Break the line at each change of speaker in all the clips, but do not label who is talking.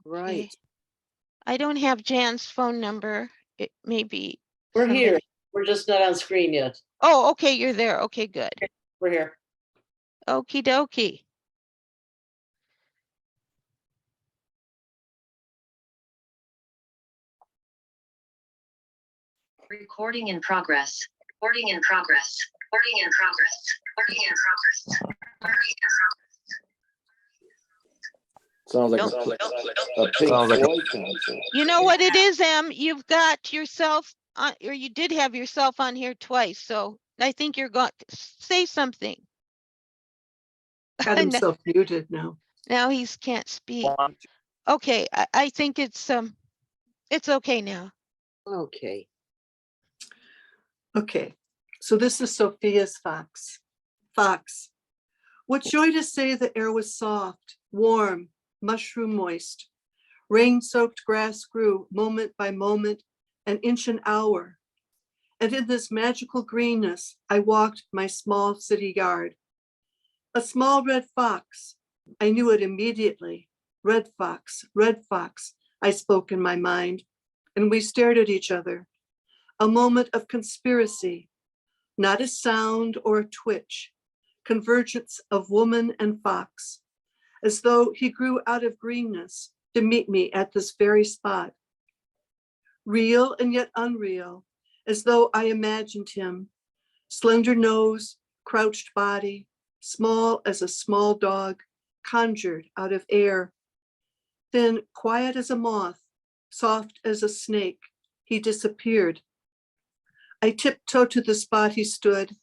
Right.
Okay. I don't have Jan's phone number. It may be.
We're
somebody-
here. We're just not on screen yet.
Oh, okay, you're there. Okay, good.
We're here.
Okie dokie.
Recording in progress. Recording in progress. Recording in progress. Recording in progress. Recording in
Sounds like a Pink
Sounds like a-
Floyd concert.
You know what it is, Em? You've got yourself on, or you did have yourself on here twice, so I think you're going to say something.
Got himself muted now.
Now he's can't speak. Okay, I think it's okay now.
Okay.
Okay, so this is Sophia's fox. Fox. What joy to say the air was soft, warm, mushroom moist. Rain-soaked grass grew moment by moment, an inch an hour. And in this magical greenness, I walked my small city yard. A small red fox. I knew it immediately. Red fox, I spoke in my mind, and we stared at each other. A moment of conspiracy, not a sound or a twitch, convergence of woman and fox, as though he grew out of greenness to meet me at this very spot. Real and yet unreal, as though I imagined him, slender nose, crouched body, small as a small dog, conjured out of air. Then, quiet as a moth, soft as a snake, he disappeared. I tiptoed to the spot he stood,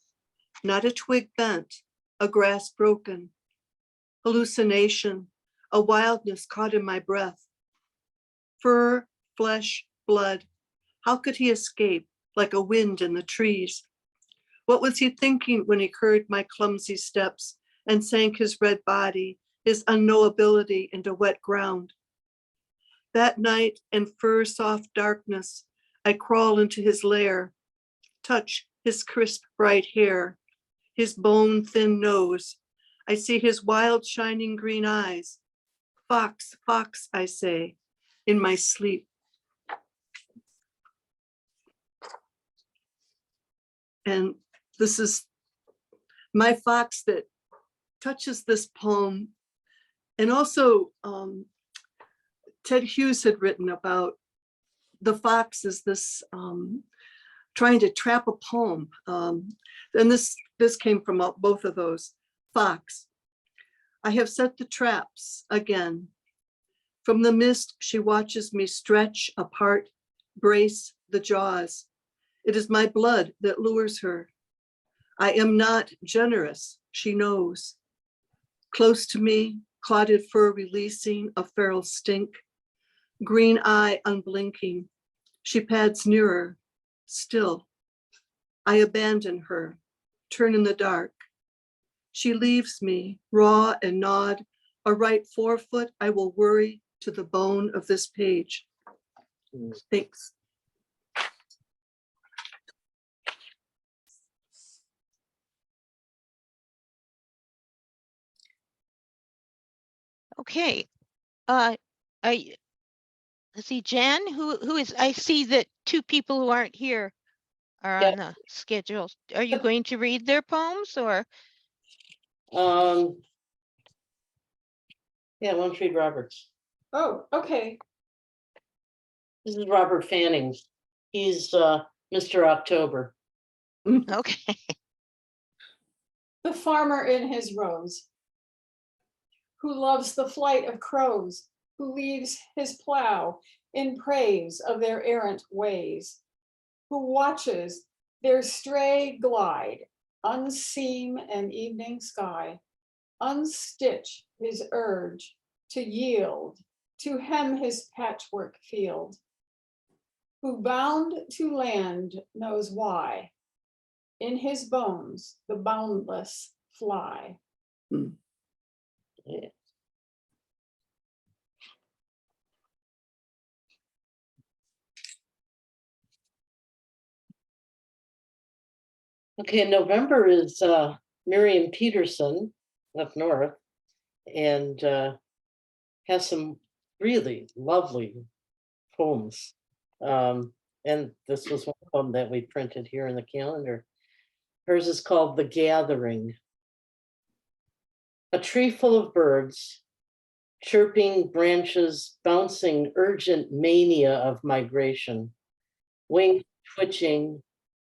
not a twig bent, a grass broken. Hallucination, a wildness caught in my breath. Fur, flesh, blood, how could he escape like a wind in the trees? What was he thinking when he heard my clumsy steps and sank his red body, his unknowability into wet ground? That night in fur soft darkness, I crawl into his lair, touch his crisp bright hair, his bone thin nose. I see his wild shining green eyes. Fox, fox, I say, in my sleep. And this is my fox that touches this poem. And also Ted Hughes had written about the fox as this trying to trap a poem. And this came from both of those. Fox. I have set the traps again. From the mist, she watches me stretch apart, brace the jaws. It is my blood that lures her. I am not generous, she knows. Close to me, clotted fur releasing a feral stink. Green eye unblinking. She pads nearer, still. I abandon her, turn in the dark. She leaves me, raw and gnawed, a right forefoot I will worry to the bone of this page. Thanks.
Okay. Let's see, Jan, who is, I see that two people who aren't here are
Yeah.
on the schedule. Are you going to read their poems or?
Yeah, why don't you read Robert's?
Oh, okay.
This is Robert Fanning's. He's Mr. October.
Okay.
The farmer in his rose, who loves the flight of crows, who leaves his plow in praise of their errant ways, who watches their stray glide, unseam an evening sky, unstitch his urge to yield, to hem his patchwork field, who bound to land knows why, in his bones the boundless fly.
Yeah. Okay, November is Miriam Peterson up north, and has some really lovely poems. And this was one of them that we printed here in the calendar. Hers is called The Gathering. A tree full of birds, chirping branches, bouncing urgent mania of migration, wings twitching,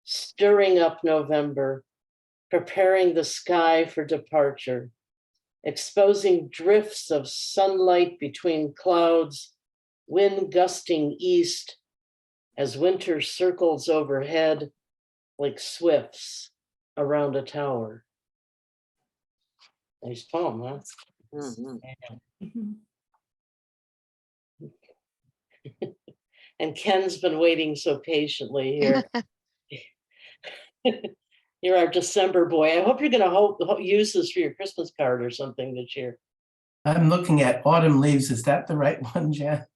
stirring up November, preparing the sky for departure, exposing drifts of sunlight between clouds, wind gusting east as winter circles overhead like swifts around a tower. Nice poem, huh?
Mhm.
And Ken's been waiting so patiently here. You're our December boy. I hope you're gonna use this for your Christmas card or something this year.
I'm looking at autumn leaves. Is that the right one, Jan?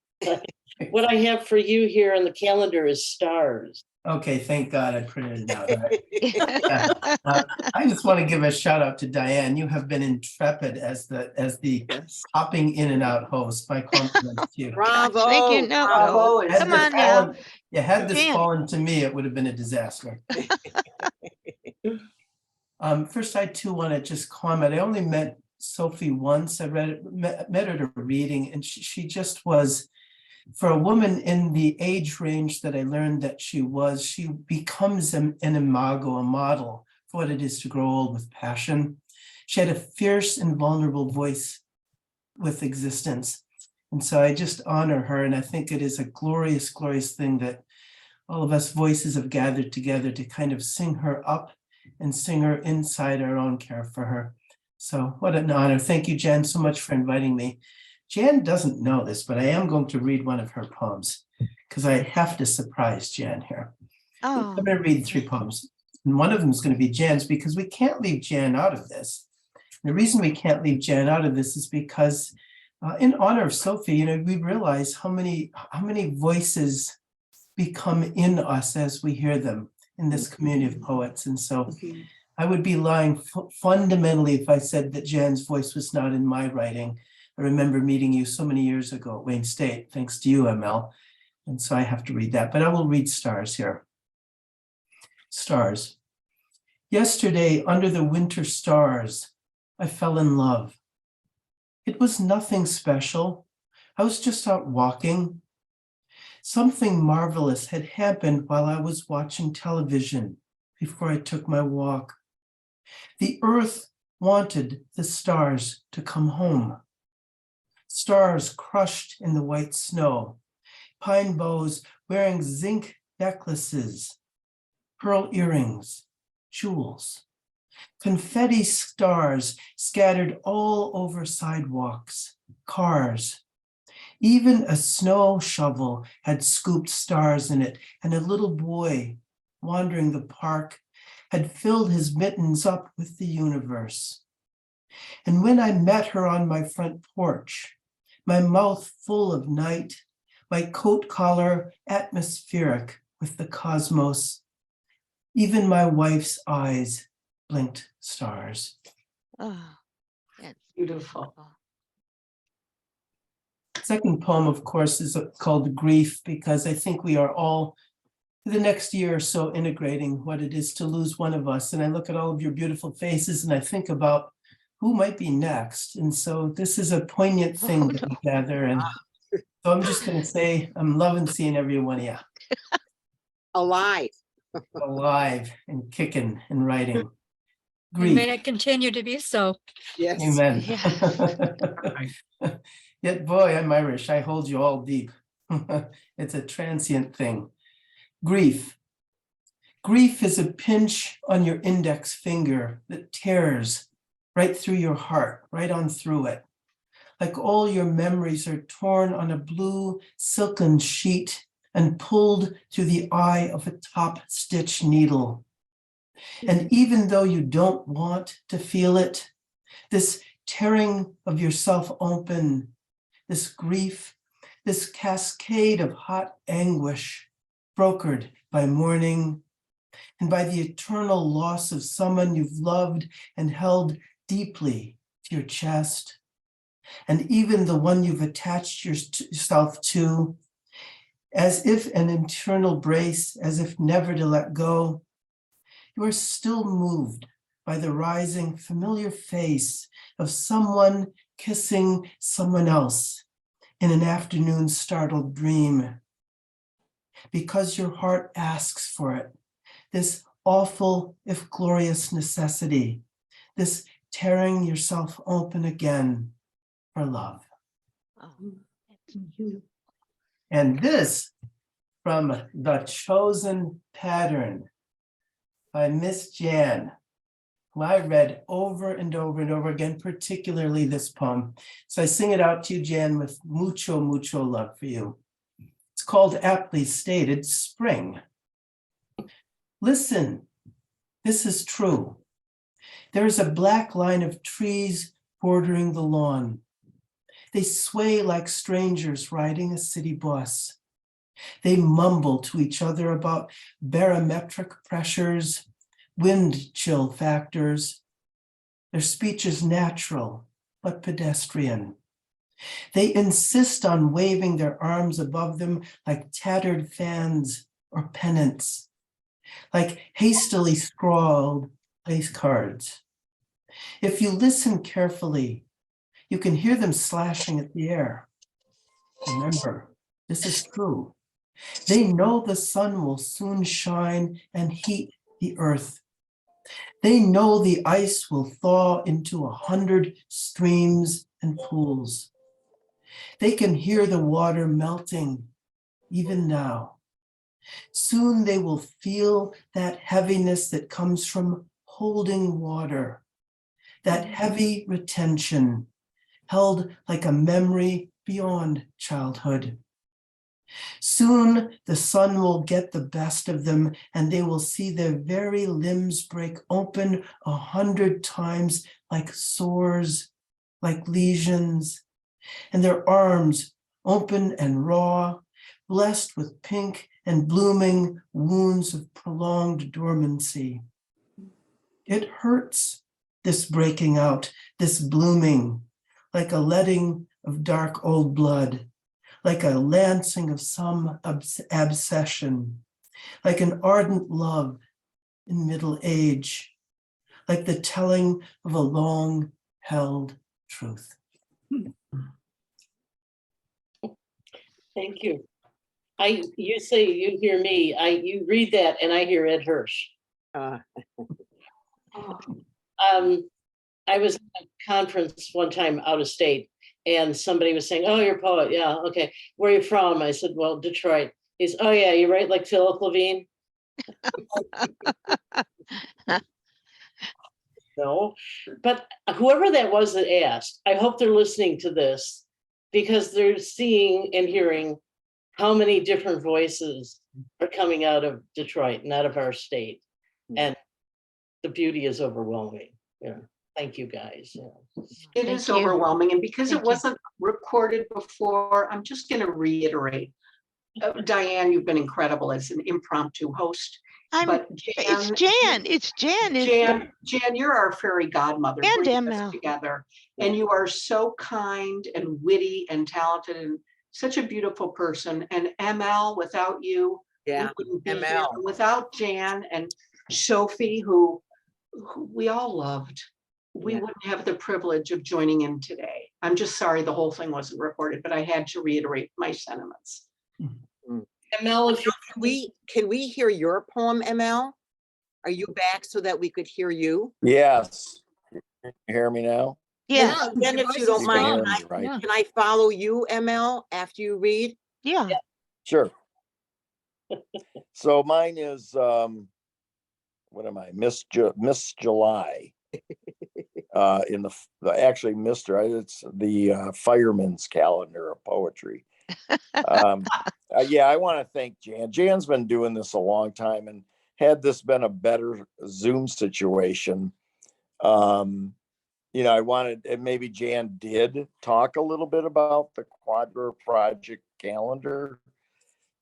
What I have for you here on the calendar is stars.
Okay, thank God I printed it out. Right. I just want to give a shout out to Diane. You have been intrepid as the
Yes.
hopping in and out host. My compliments to you.
Bravo.
Thank you. No,
bravo.
Had
Come
this
on now.
fallen- Yeah, had this
Jan.
fallen to me, it would have been a disaster. First, I too want to just comment. I only met Sophie once. I met her at a reading, and she just was, for a woman in the age range that I learned that she becomes an imago, a model for what it is to grow old with passion. She had a fierce and vulnerable voice with existence. And so I just honor her. And I think it is a glorious, glorious thing that all of us voices have gathered together to kind of sing her up and sing her inside our own care for her. So what an honor. Thank you, Jan, so much for inviting me. Jan doesn't know this, but I am going to read one of her poems because I have to surprise Jan here.
Oh,
I'm going to read 3 poems. And one of them is going to be Jan's because we can't leave Jan out of this. The reason we can't leave Jan out of this is because in honor of Sophie, we realize how many voices become in us as we hear them in this community of poets. And so I would be lying fundamentally if I said that Jan's voice was not in my writing. I remember meeting you so many years ago at Wayne State, thanks to you, ML. And so I have to read that, but I will read stars here. Stars. Yesterday, under the winter stars, I fell in love. It was nothing special. I was just out walking. Something marvelous had happened while I was watching television before I took my walk. The earth wanted the stars to come home. Stars crushed in the white snow, pine boughs wearing zinc necklaces, pearl earrings, jewels, confetti stars scattered all over sidewalks, cars. Even a snow shovel had scooped stars in it, and a little boy wandering the park had filled his mittens up with the universe. And when I met her on my front porch, my mouth full of night, my coat collar atmospheric with the cosmos, even my wife's eyes blinked stars.
oh, that's
Beautiful.
Second poem, of course, is called Grief, because I think we are all, for the next year or so, integrating what it is to lose one of us. And I look at all of your beautiful faces and I think about who might be next. And so this is a poignant thing that we gather. And so I'm just going to say, I'm loving seeing every one of you
Alive.
alive and kicking and writing.
And
Grief.
may it continue to be so.
Yes.
Amen.
Yeah.
Yet, boy, I'm Irish. I hold you all deep. It's a transient thing. Grief. Grief is a pinch on your index finger that tears right through your heart, right on through it. Like all your memories are torn on a blue silken sheet and pulled through the eye of a top stitch needle. And even though you don't want to feel it, this tearing of yourself open, this grief, this cascade of hot anguish, brokered by mourning and by the eternal loss of someone you've loved and held deeply to your chest. and even the one you've attached yourself to, as if an internal brace, as if never to let go. You are still moved by the rising familiar face of someone kissing someone else in an afternoon startled dream. Because your heart asks for it, this awful, if glorious necessity, this tearing yourself open again for love.
Oh,
And this from The Chosen Pattern by Miss Jan, who I read over and over and over again, particularly this poem. So I sing it out to you, Jan, with mucho, mucho love for you. It's called, aptly stated, Spring. Listen, this is true. There is a black line of trees bordering the lawn. They sway like strangers riding a city bus. They mumble to each other about barometric pressures, wind chill factors. Their speech is natural, but pedestrian. They insist on waving their arms above them like tattered fans or pennants, like hastily scrawled place cards. If you listen carefully, you can hear them slashing at the air. Remember, this is true. They know the sun will soon shine and heat the earth. They know the ice will thaw into 100 streams and pools. They can hear the water melting even now. Soon they will feel that heaviness that comes from holding water, that heavy retention held like a memory beyond childhood. Soon the sun will get the best of them and they will see their very limbs break open 100 times like sores, like lesions, and their arms open and raw, blessed with pink and blooming wounds of prolonged dormancy. It hurts, this breaking out, this blooming, like a letting of dark old blood, like a lancing of some obsession, like an ardent love in middle age, like the telling of a long-held truth.
Thank you. You say you hear me, you read that and I hear Ed Hirsch. I was at a conference one time out of state and somebody was saying, oh, you're a poet. Yeah, okay. Where are you from? I said, well, Detroit. He's, oh yeah, you write like Philip Levine? No, but whoever that was that asked, I hope they're listening to this because they're seeing and hearing how many different voices are coming out of Detroit and out of our state. And the beauty is overwhelming. Yeah. Thank you guys. Yeah.
It
Thank
is
you.
overwhelming. And because
Thank
it
you.
wasn't recorded before, I'm just going to reiterate. Diane, you've been incredible as an impromptu host. But
It's Jan. It's Jan.
Jan, you're our fairy godmother,
And
bringing us
ML.
together. And you are so kind and witty and talented and such a beautiful person. And ML, without you,
Yeah,
we wouldn't be here.
ML.
And without Jan and Sophie, who we all loved, we
Yeah.
wouldn't have the privilege of joining in today. I'm just sorry the whole thing wasn't recorded, but I had to reiterate my sentiments.
ML, if you
Can we hear your poem, ML? Are you back so that we could hear you?
Yes. You hear me now?
Yeah,
Then if you don't
You can hear
mind,
me, right?
can I follow you, ML, after you read?
yeah.
Sure. So mine is, what am I? Miss July. In actually Mr. It's the fireman's calendar of poetry. Yeah, I want to thank Jan. Jan's been doing this a long time, and had this been a better Zoom situation, I wanted, and maybe Jan did talk a little bit about the Quadra project calendar,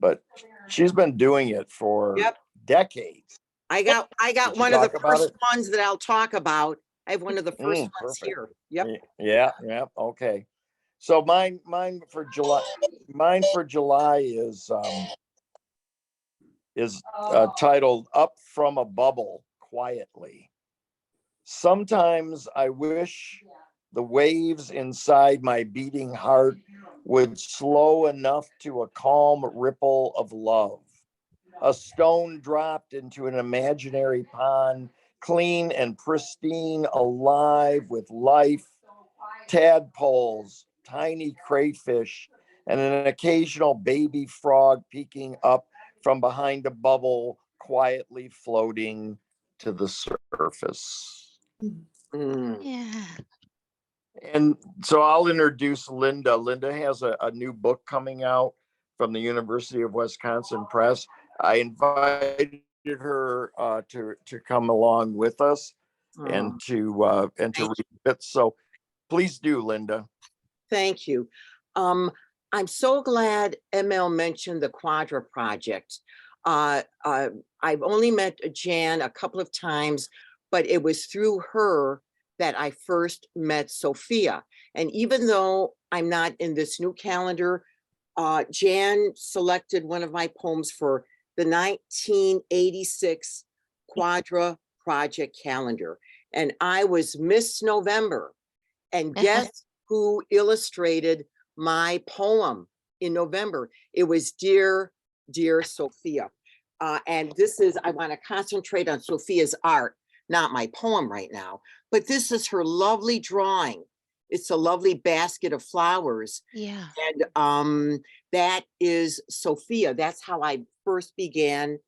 but she's been doing it for
Yep.
decades.
I got
Did you
one of the
talk about
first
it?
ones that I'll talk about. I have one of the first ones
Perfect.
here. Yep.
Yeah, okay. So mine for July is titled Up from a Bubble Quietly. Sometimes I wish the waves inside my beating heart would slow enough to a calm ripple of love. A stone dropped into an imaginary pond, clean and pristine, alive with life, tadpoles, tiny crayfish, and an occasional baby frog peeking up from behind a bubble, quietly floating to the surface.
Mm.
Yeah.
And so I'll introduce Linda. Linda has a new book coming out from the University of Wisconsin Press. I invited her to come along with us and
Oh,
to
thank
read it. So please do, Linda.
Thank you. I'm so glad ML mentioned the Quadra project. I've only met Jan a couple of times, but it was through her that I first met Sophia. And even though I'm not in this new calendar, Jan selected one of my poems for the 1986 Quadra project calendar. And I was Miss November. And guess who illustrated my poem in November? It was Dear Sophia. And this is, I want to concentrate on Sophia's art, not my poem right now, but this is her lovely drawing. It's a lovely basket of flowers.
Yeah.
And that is Sophia. That's how I first began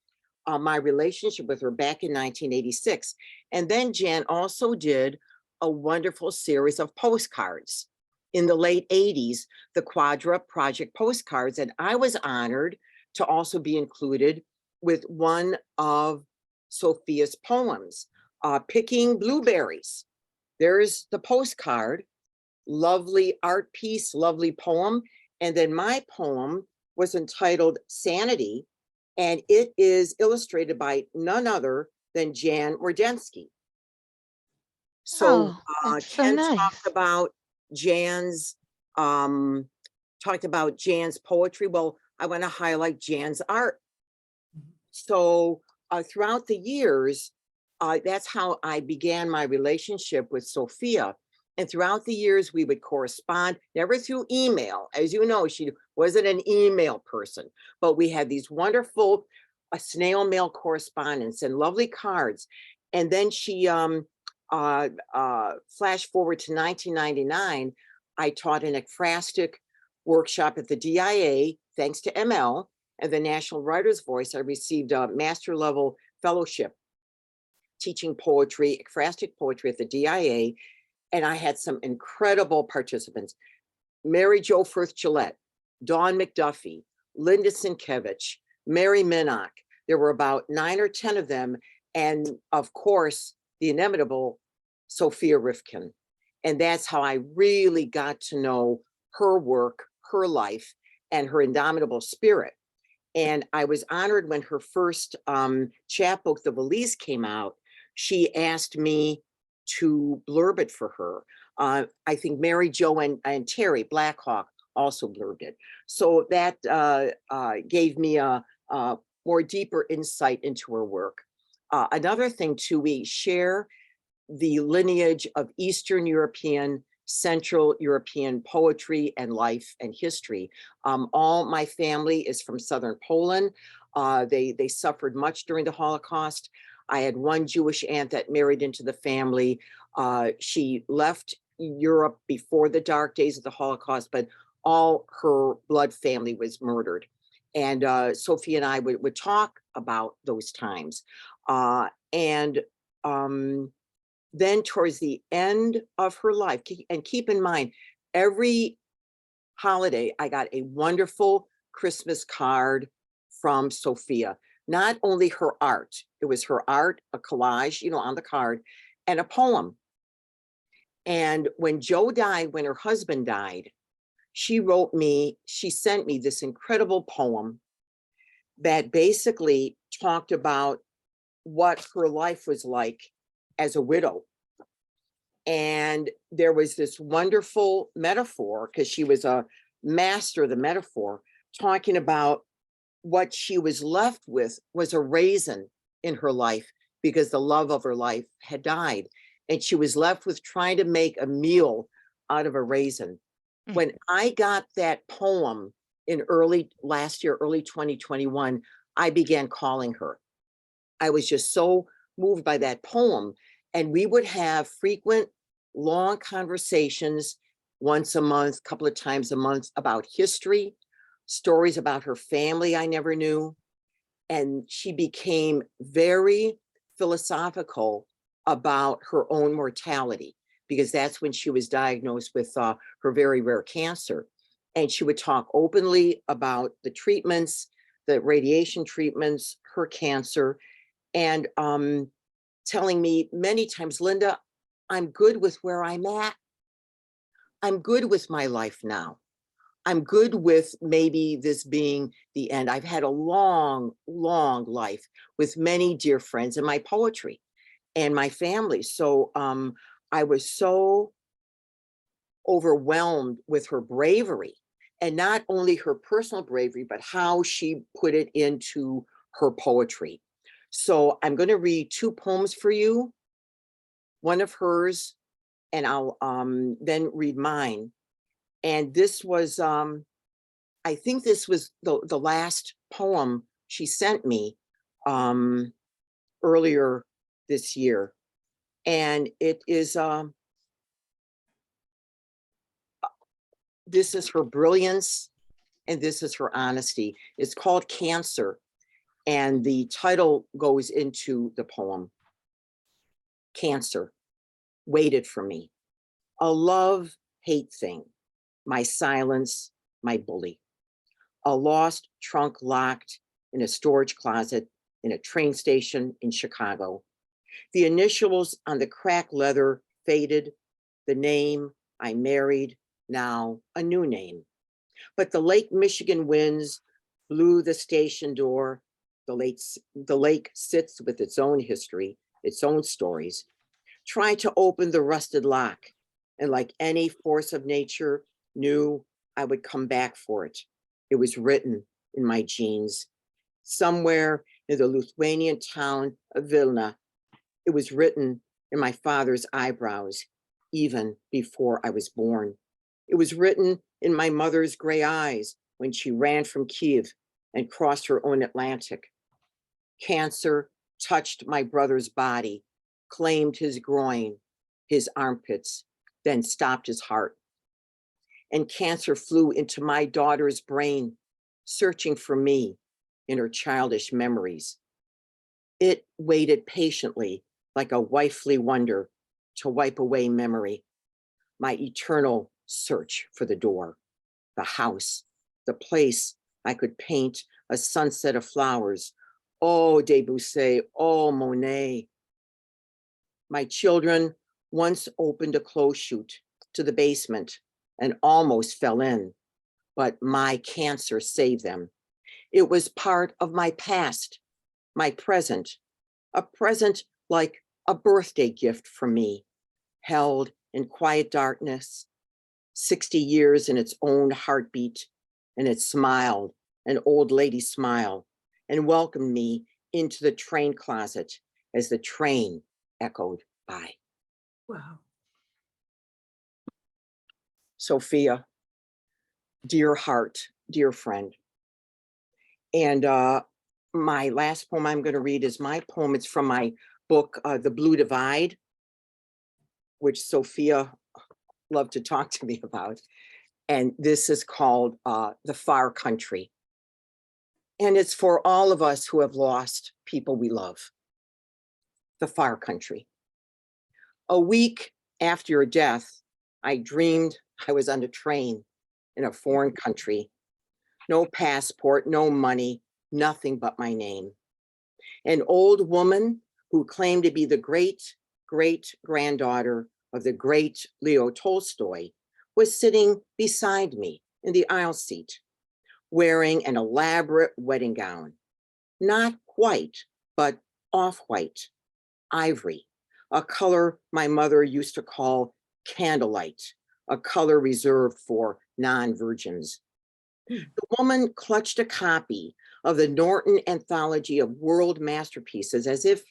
my relationship with her back in 1986. And then Jan also did a wonderful series of postcards in the late 80s, the Quadra project postcards. And I was honored to also be included with one of Sophia's poems, Picking Blueberries. There's the postcard, lovely art piece, lovely poem. And then my poem was entitled Sanity, and it is illustrated by none other than Jan Mordenski. So
Oh, that's so
Ken
nice.
talked about Jan's poetry. Well, I want to highlight Jan's art. So throughout the years, that's how I began my relationship with Sophia. And throughout the years, we would correspond, never through email. As you know, she wasn't an email person, but we had these wonderful snail mail correspondence and lovely cards. And then she flash forward to 1999, I taught an ekphrastic workshop at the DIA, thanks to ML and the National Writer's Voice. I received a master level fellowship teaching poetry, ekphrastic poetry at the DIA. And I had some incredible participants. Mary Jo Frith Gillet, Dawn McDuffie, Linda Sienkiewicz, Mary Minnock. There were about 9 or 10 of them. And of course, the inimitable Sophia Rivkin. And that's how I really got to know her work, her life, and her indomitable spirit. And I was honored when her first chapbook, The Valise, came out. She asked me to blurb it for her. I think Mary Jo and Terry Blackhawk also blurbed it. So that gave me a more deeper insight into her work. Another thing too, we share the lineage of Eastern European, Central European poetry and life and history. All my family is from Southern Poland. They suffered much during the Holocaust. I had one Jewish aunt that married into the family. She left Europe before the dark days of the Holocaust, but all her blood family was murdered. And Sophie and I would talk about those times. Then towards the end of her life, and keep in mind, every holiday, I got a wonderful Christmas card from Sophia. Not only her art, it was her art, a collage, on the card, and a poem. And when Joe died, when her husband died, she sent me this incredible poem that basically talked about what her life was like as a widow. And there was this wonderful metaphor, because she was a master of the metaphor, talking about what she was left with was a raisin in her life because the love of her life had died. And she was left with trying to make a meal out of a raisin.
Mm.
When I got that poem in last year, early 2021, I began calling her. I was just so moved by that poem. And we would have frequent, long conversations once a month, couple of times a month, about history, stories about her family I never knew. And she became very philosophical about her own mortality, because that's when she was diagnosed with her very rare cancer. And she would talk openly about the treatments, the radiation treatments, her cancer, and telling me many times, Linda, I'm good with where I'm at. I'm good with my life now. I'm good with maybe this being the end. I've had a long, long life with many dear friends in my poetry and my family. So I was so overwhelmed with her bravery, and not only her personal bravery, but how she put it into her poetry. So I'm going to read 2 poems for you, one of hers, and I'll then read mine. And this was, I think this was the last poem she sent me earlier this year. And it is, this is her brilliance, and this is her honesty. It's called Cancer, and the title goes into the poem. Cancer waited for me, a love-hate thing, my silence, my bully, a lost trunk locked in a storage closet in a train station in Chicago. The initials on the cracked leather faded, the name I married, now a new name. But the Lake Michigan winds blew the station door. The lake sits with its own history, its own stories. Try to open the rusted lock, and like any force of nature, knew I would come back for it. It was written in my genes. Somewhere in the Lithuanian town of Vilna, it was written in my father's eyebrows, even before I was born. It was written in my mother's gray eyes when she ran from Kiev and crossed her own Atlantic. Cancer touched my brother's body, claimed his groin, his armpits, then stopped his heart. And cancer flew into my daughter's brain, searching for me in her childish memories. It waited patiently, like a wifely wonder, to wipe away memory. My eternal search for the door, the house, the place I could paint a sunset of flowers. Oh, Debussy, oh, Monet. My children once opened a clothes chute to the basement and almost fell in, but my cancer saved them. It was part of my past, my present, a present like a birthday gift for me, held in quiet darkness, 60 years in its own heartbeat, and it smiled, an old lady smile, and welcomed me into the train closet as the train echoed by.
Wow.
Sophia, dear heart, dear friend. And my last poem I'm going to read is my poem. It's from my book, The Blue Divide, which Sophia loved to talk to me about. And this is called The Far Country. And it's for all of us who have lost people we love. The Far Country. A week after your death, I dreamed I was on a train in a foreign country. No passport, no money, nothing but my name. An old woman who claimed to be the great-great-granddaughter of the great Leo Tolstoy was sitting beside me in the aisle seat, wearing an elaborate wedding gown, not white, but off-white, ivory, a color my mother used to call candlelight, a color reserved for non-virgins. The woman clutched a copy of the Norton Anthology of World Masterpieces as if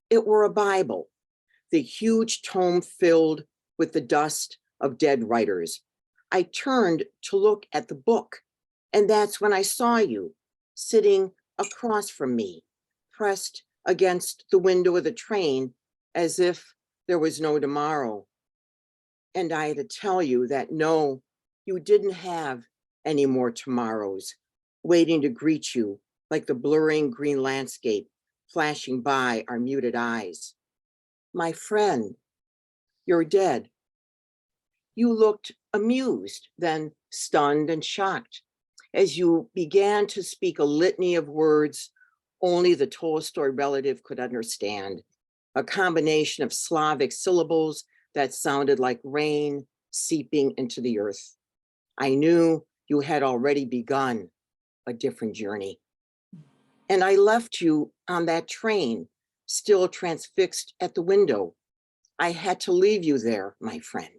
it were a Bible, the huge tome filled with the dust of dead writers. I turned to look at the book, and that's when I saw you sitting across from me, pressed against the window of the train as if there was no tomorrow. And I had to tell you that no, you didn't have any more tomorrows waiting to greet you like the blurring green landscape flashing by our muted eyes. My friend, you're dead. You looked amused, then stunned and shocked as you began to speak a litany of words only the Tolstoy relative could understand, a combination of Slavic syllables that sounded like rain seeping into the earth. I knew you had already begun a different journey. And I left you on that train, still transfixed at the window. I had to leave you there, my friend,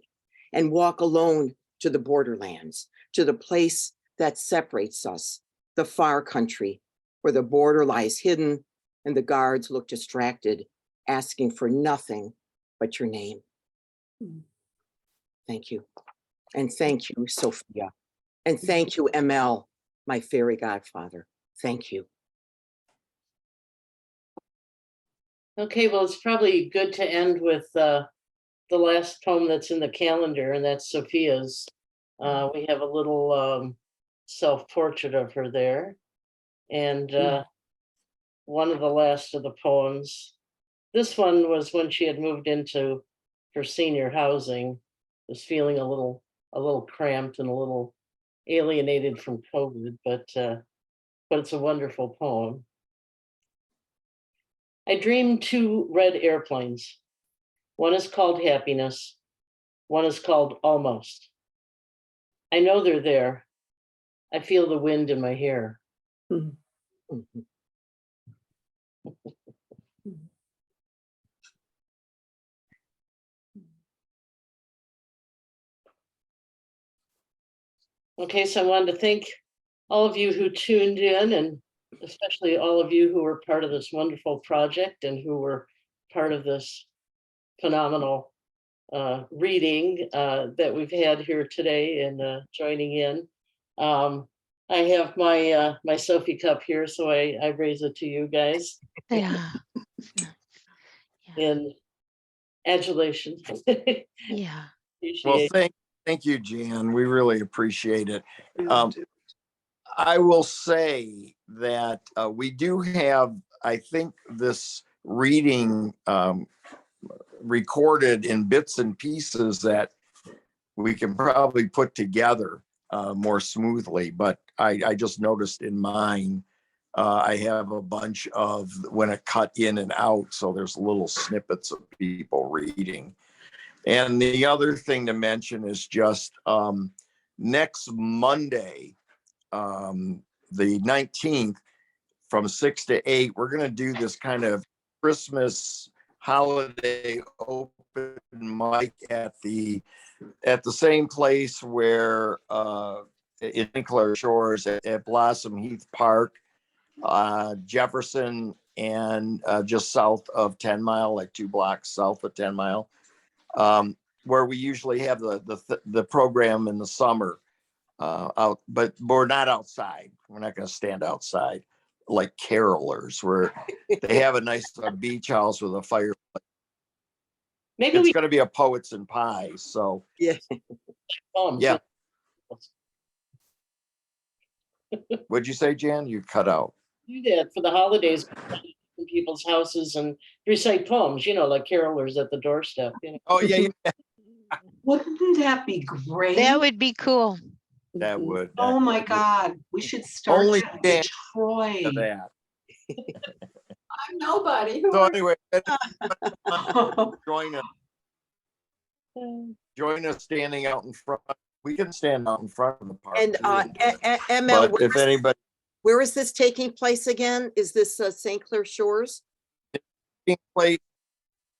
and walk alone to the borderlands, to the place that separates us, the far country, where the border lies hidden and the guards look distracted, asking for nothing but your name. Thank you. And thank you, Sophia. And thank you, ML, my fairy godfather. Thank you.
Okay, well, it's probably good to end with the last poem that's in the calendar, and that's Sophia's. We have a little self-portrait of her there. And one of the last of the poems, this one was when she had moved into her senior housing, was feeling a little cramped and a little alienated from COVID, but it's a wonderful poem. I dreamed 2 red airplanes. One is called happiness. One is called almost. I know they're there. I feel the wind in my hair. Okay, so I wanted to thank all of you who tuned in, and especially all of you who were part of this wonderful project and who were part of this phenomenal reading that we've had here today and joining in. I have my my Sophie cup here, so I raise it to you guys
Yeah.
in adulation.
Yeah.
Well,
Appreciate.
thank you, Jan. We really appreciate it.
Really do.
I will say that we do have, I think, this reading recorded in bits and pieces that we can probably put together more smoothly. But I just noticed in mine, I have a bunch of when it cut in and out. So there's little snippets of people reading. And the other thing to mention is just next Monday, the 19th, from 6 to 8, we're going to do this kind of Christmas holiday open mic at the same place where in Sinclair Shores at Blossom Heath Park, Jefferson, and just south of 10 Mile, like 2 blocks south of 10 Mile, where we usually have the program in the summer out, but we're not outside. We're not going to stand outside like carolers, where they have a nice beach house with a fire.
Maybe
It's
we
going to be a poets and pies. So
Yeah.
poems.
yeah. What'd you say, Jan? You cut out.
Do that for the holidays in people's houses and recite poems, like carolers at the doorstep.
Oh yeah,
Wouldn't that be great?
That would be cool.
that would.
Oh my God, we should start
Only
that in
Dan
Detroit.
that.
I'm nobody. Who
So
are
anyway, join us. Join us standing out in front. We can stand out in front of the park.
And
too.
ML,
But if anybody
where is this taking place again? Is this St. Clair Shores?
place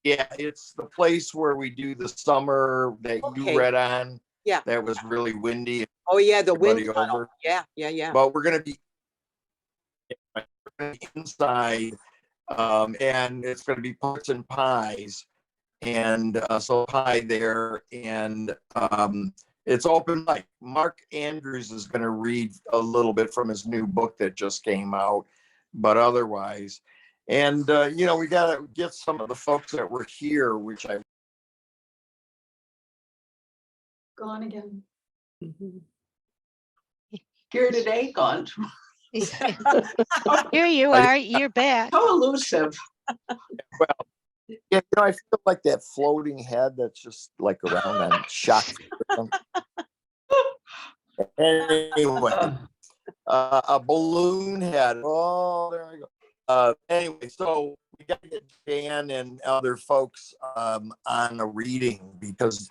Yeah, it's the place where we do the summer that
Okay.
you read on.
Yeah.
That was really windy.
Oh, yeah, the wind
Everybody
tunnel.
over.
Yeah, yeah, yeah.
But we're gonna be inside, and it's gonna be puts and pies, and so pie there, and it's open mic. Mark Andrews is gonna read a little bit from his new book that just came out, but otherwise, and you know, we gotta get some of the folks that were here, which I
Gone again.
Here today, gone.
Here you are, you're back.
So elusive.
yeah, you know, I feel like that floating head that's just like around on shock. Anyway, a balloon head. Oh, there we go. Anyway, so we got to get Dan and other folks on a reading because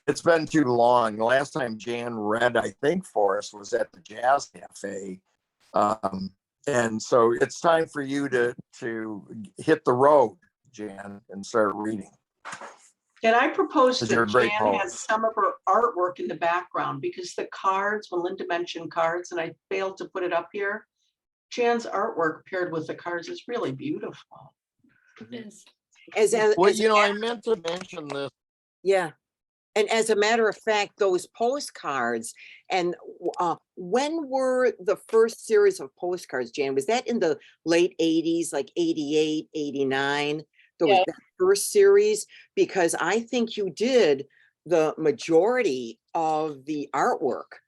it's been too long. The last time Jan read, I think, for us was at the Jazz Cafe. And so it's time for you to hit the road, Jan, and start reading.
And I proposed
Because you're a
that
great
Jan
poet.
has some of her artwork in the background because the cards, when Linda mentioned cards, and I failed to put it up here, Jan's artwork paired with the cards is really beautiful.
Well, you know, I meant to mention this.
Yeah. And as a matter of fact, those postcards, and when were the first series of postcards, Jan? Was that in the late 80s, like 88, 89? There was that first series? Because I think you did the majority of the artwork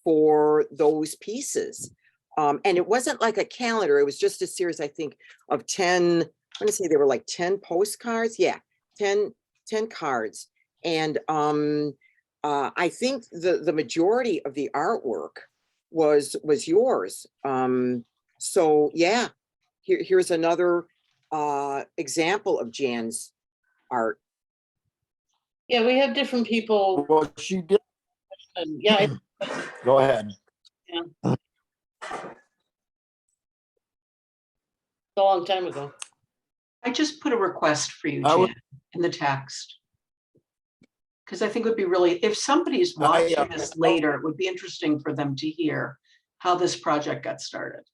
for those pieces. And it wasn't like a calendar. It was just a series, I think, of 10, I'm going to say there were like 10 postcards. Yeah, 10 cards. And I think the majority of the artwork was yours. So yeah, here's another example of Jan's art.
Yeah, we have different people.
Well, she did.
Yeah,
Go ahead.
a long time ago.
I just put a request for you,
I would-
Jan, in the text. Because I think it would be really, if somebody's watching this later, it would be interesting for them to hear how this project got started.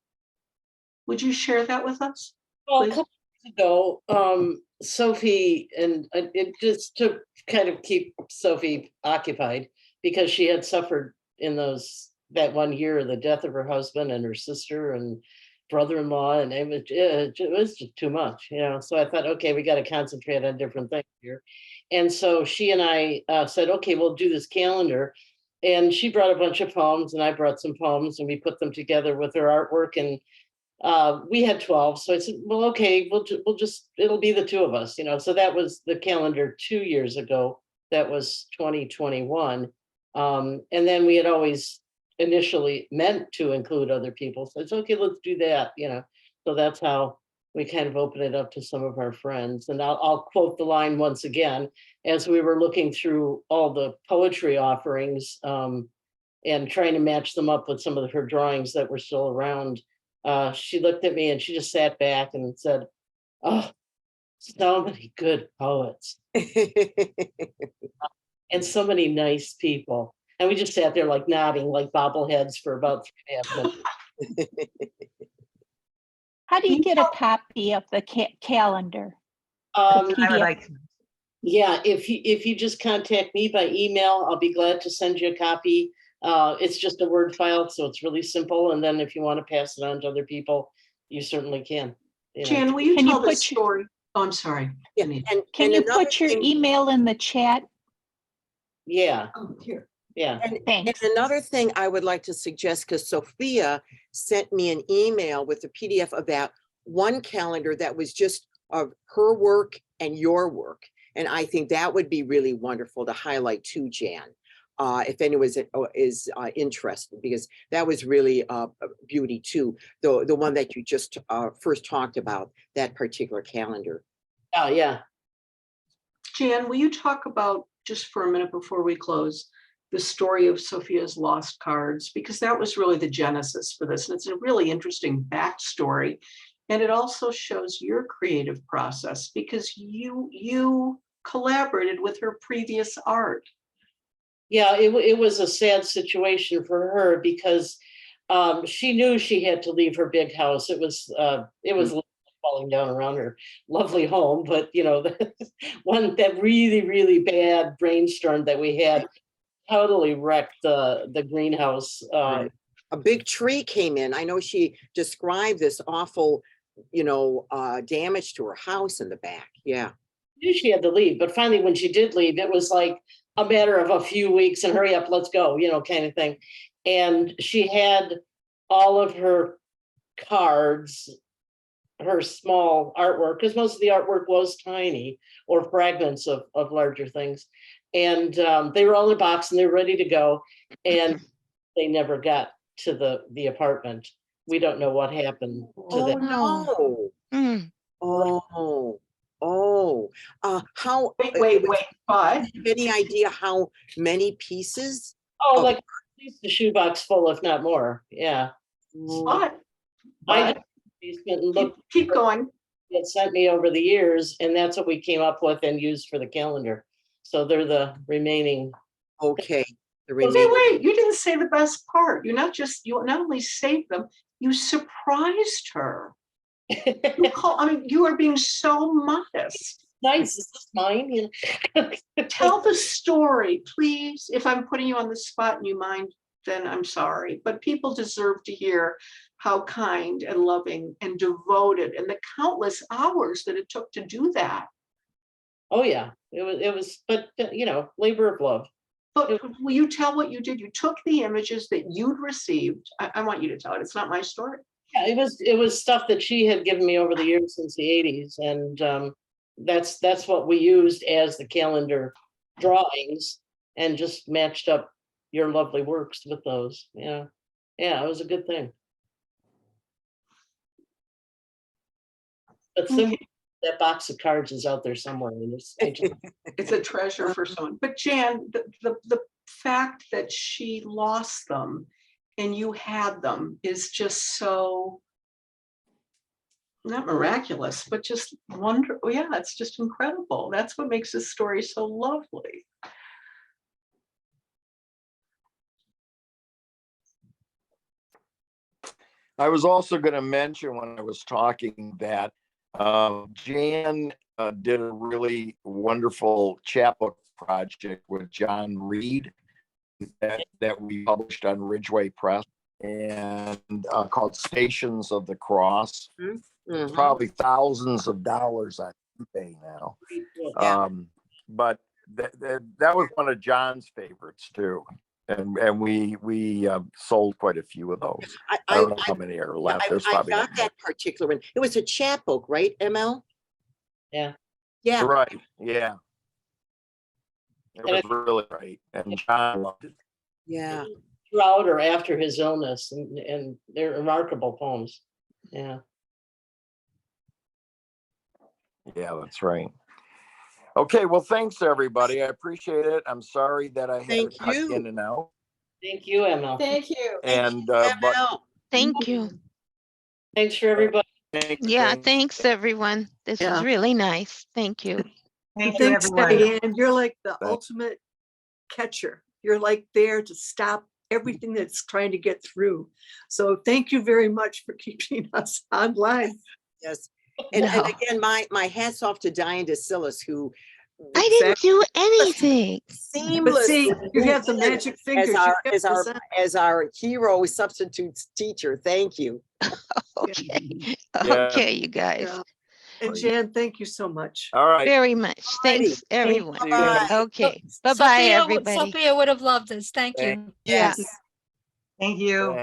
Would you share that with us?
Well, a
Please.
couple years ago, Sophie, and it just to kind of keep Sophie occupied because she had suffered in that 1 year, the death of her husband and her sister and brother-in-law, and it was just too much, you know. So I thought, okay, we got to concentrate on different things here. And so she and I said, okay, we'll do this calendar. And she brought a bunch of poems and I brought some poems and we put them together with her artwork. And we had 12. So I said, well, okay, it'll be the two of us, you know. So that was the calendar 2 years ago. That was 2021. And then we had always initially meant to include other people. So it's okay, let's do that, you know. So that's how we kind of open it up to some of our friends. And I'll quote the line once again, as we were looking through all the poetry offerings and trying to match them up with some of her drawings that were still around. She looked at me and she just sat back and said, oh, so many good poets and so many nice people. And we just sat there like nodding like bobbleheads for about 3.5 minutes.
How do you get a copy of the calendar?
Yeah, if you just contact me by email, I'll be glad to send you a copy. It's just a Word file, so it's really simple. And then if you want to pass it on to other people, you certainly can. You know.
Jan, will you
Can you
tell the
put your-
story? Oh, I'm sorry.
Yeah,
Can you
another
put your
thing-
email in the chat?
Yeah,
Oh, here.
yeah.
And
Thanks.
another thing I would like to suggest, because Sophia sent me an email with a PDF of that one calendar that was just of her work and your work. And I think that would be really wonderful to highlight too, Jan, if anyone is interested, because that was really a beauty too. The one that you just first talked about, that particular calendar.
Oh, yeah.
Jan, will you talk about, just for a minute before we close, the story of Sophia's lost cards? Because that was really the genesis for this. And it's a really interesting backstory. And it also shows your creative process because you collaborated with her previous art.
Yeah, it was a sad situation for her because she knew she had to leave her big house. It was falling down around her lovely home, but you know, that really, really bad brainstorm that we had totally wrecked the greenhouse.
A big tree came in. I know she described this awful, damage to her house in the back. Yeah.
Knew she had to leave, but finally when she did leave, it was like a matter of a few weeks and hurry up, let's go, kind of thing. And she had all of her cards, her small artwork, because most of the artwork was tiny or fragments of larger things. And they were all in a box and they were ready to go. And they never got to the apartment. We don't know what happened to
Oh,
them.
no.
Mm.
How?
Wait, but
Do you have any idea how many pieces?
Oh, like at least a shoebox full, if not more. Yeah.
but
I basement and looked.
keep going.
It sent me over the years, and that's what we came up with and used for the calendar. So they're the remaining.
Okay. The
Wait,
remaining.
wait, you didn't say the best part. You not only saved them, you surprised her. You are being so modest.
Nice, is this mine?
Tell the story, please. If I'm putting you on the spot and you mind, then I'm sorry. But people deserve to hear how kind and loving and devoted and the countless hours that it took to do that.
Oh yeah, it was, but labor of love.
But will you tell what you did? You took the images that you'd received. I want you to tell it. It's not my story.
Yeah, it was stuff that she had given me over the years since the 80s. And that's what we used as the calendar drawings and just matched up your lovely works with those. Yeah. Yeah, it was a good thing. But that box of cards is out there somewhere.
It's a treasure for someone. But Jan, the fact that she lost them and you had them is just so, not miraculous, but just wonderful. Yeah, it's just incredible. That's what makes this story so lovely.
I was also going to mention when I was talking that Jan did a really wonderful chapbook project with John Reed that we published on Ridgeway Press and called Stations of the Cross.
Mhm.
Probably thousands of dollars on eBay now.
Yeah.
But that was one of John's favorites too. And we sold quite a few of those. I don't know how many are left. There's
I
probably
got that particular one. It was a chapbook, right, ML?
Yeah.
Yeah.
right. Yeah. It was really great. And John loved it.
Yeah.
Throughout or after his illness, and they're remarkable poems. Yeah.
Yeah, that's right. Okay, well, thanks, everybody. I appreciate it. I'm sorry that I had
Thank
to cut
you.
in and out.
Thank you, Emma.
Thank you.
And but
ML.
Thank you.
Thanks for everybody.
Yeah, thanks, everyone. This was
Yeah.
really nice. Thank you.
And thanks, Diane. You're like the ultimate catcher. You're like there to stop everything that's trying to get through. So thank you very much for keeping us online.
Yes. And
No.
again, my hats off to Diane DeCillis, who
I didn't do anything.
But
seamless
see, you have the magic fingers.
as our hero substitute teacher. Thank you.
Okay.
Yeah.
Okay, you guys.
Yeah. And Jan, thank you so much.
all right.
Very much. Thanks,
Alrighty.
everyone.
Bye.
Okay. Bye-bye, everybody.
Sophia would have loved this. Thank you.
Yeah.
Yes.
Thank you.
Thanks.